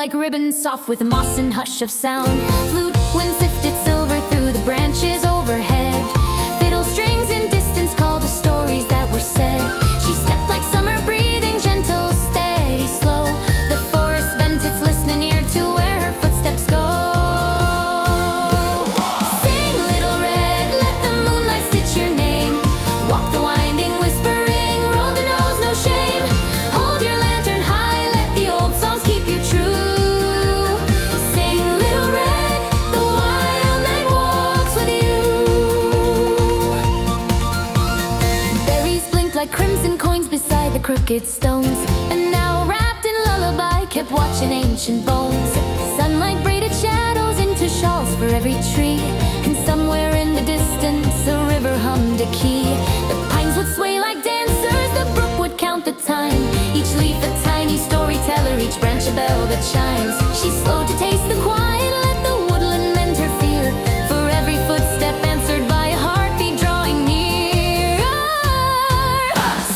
like ribbons, soft with moss and hush of sound. Flute, wind sifted silver through the branches overhead. Fiddle strings in distance called the stories that were said. She stepped like summer, breathing gentle, steady, slow. The forest bent its listening ear to where her footsteps go. Sing, little red, let the moonlight stitch your name. Walk the winding, whispering, roll the nose, no shame. Hold your lantern high, let the old songs keep you true. Sing, little red, the wild night walks with you. Berries blinked like crimson coins beside the crooked stones. And now wrapped in lullaby, kept watching ancient bones. Sunlight braided shadows into shawls for every tree. And somewhere in the distance a river hummed a key. The pines would sway like dancers, the brook would count the time. Each leaf a tiny storyteller, each branch a bell that chimes. She slowed to taste the quiet, let the woodland mend her fear. For every footstep answered by a heartbeat drawing near.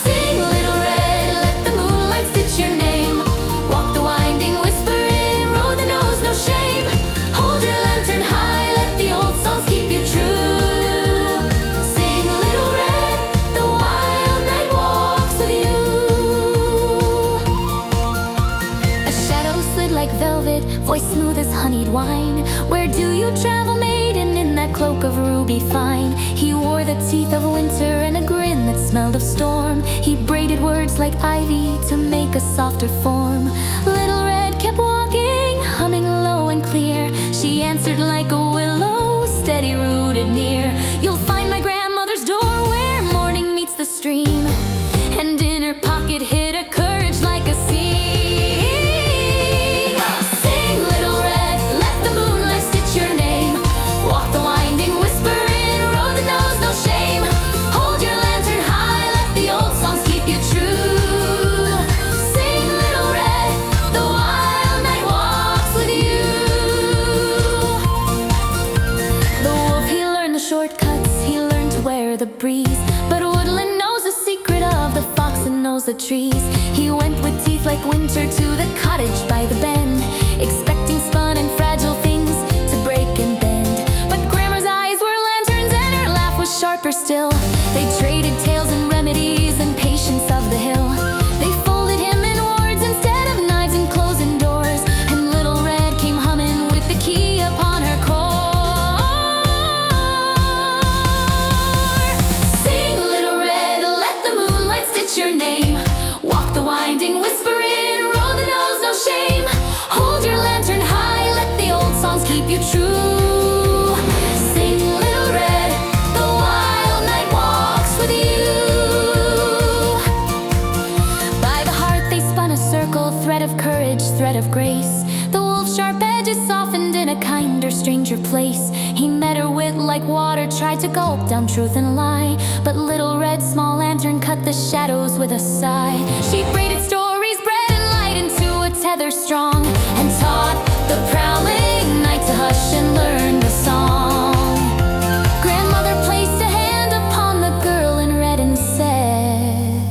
Sing, little red, let the moonlight stitch your name. Walk the winding, whispering, roll the nose, no shame. Hold your lantern high, let the old songs keep you true. Sing, little red, the wild night walks with you. A shadow slid like velvet, voice smooth as honeyed wine. Where do you travel, maiden, in that cloak of ruby fine? He wore the teeth of winter and a grin that smelled of storm. He braided words like ivy to make a softer form. Little red kept walking, humming low and clear. She answered like a willow, steady rooted near. You'll find my grandmother's door where morning meets the stream. And in her pocket hid a courage like a sea. Sing, little red, let the moonlight stitch your name. Walk the winding, whispering, roll the nose, no shame. Hold your lantern high, let the old songs keep you true. Sing, little red, the wild night walks with you. The wolf, he learned the shortcuts, he learned to wear the breeze. But woodland knows the secret of the fox and knows the trees. He went with teeth like winter to the cottage by the bend, expecting spun and fragile things to break and bend. But grandma's eyes were lanterns and her laugh was sharper still. They traded tales and remedies and patience of the hill. They folded him in wards instead of knives and closing doors. And little red came humming with the key upon her core. Sing, little red, let the moonlight stitch your name. Walk the winding, whispering, roll the nose, no shame. Hold your lantern high, let the old songs keep you true. Sing, little red, the wild night walks with you. By the heart they spun a circle, thread of courage, thread of grace. The wolf's sharp edges softened in a kinder, stranger place. He met her wit like water, tried to gulp down truth and lie. But little red, small lantern cut the shadows with a sigh. She braided stories, bred and light into a tether strong, and taught the prowling night to hush and learn the song. Grandmother placed a hand upon the girl in red and said,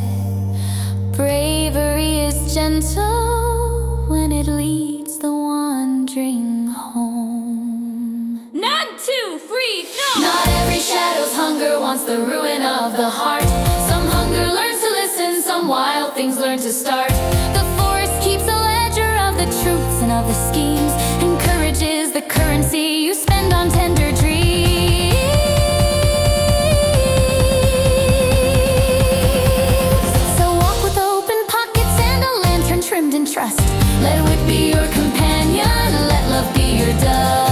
bravery is gentle when it leads the wandering home. 1, 2, 3, no! Not every shadow's hunger wants the ruin of the heart. Some hunger learns to listen, some wild things learn to start. The forest keeps a ledger of the truths and of the schemes, and courage is the currency you spend on tender dreams. So walk with open pockets and a lantern trimmed in trust. Let wit be your companion, let love be your dust.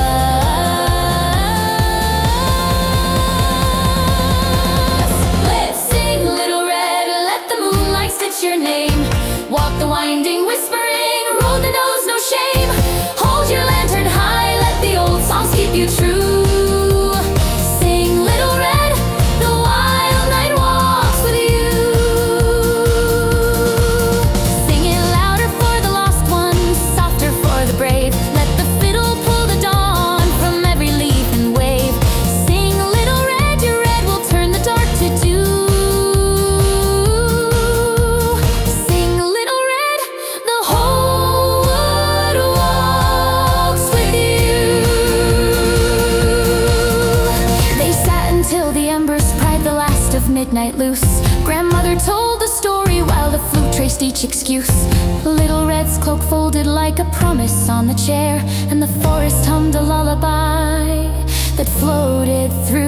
Let's sing, little red, let the moonlight stitch your name. Walk the winding, whispering, roll the nose, no shame. Hold your lantern high, let the old songs keep you true. Sing, little red, the wild night walks with you. Sing it louder for the lost ones, softer for the brave. Let the fiddle pull the dawn from every leaf and wave. Sing, little red, your red will turn the dark to dew. Sing, little red, the whole wood walks midnight loose. Grandmother told the story while the flute traced each excuse. Little Red's cloak folded like a promise on the chair, and the forest hummed a lullaby that floated through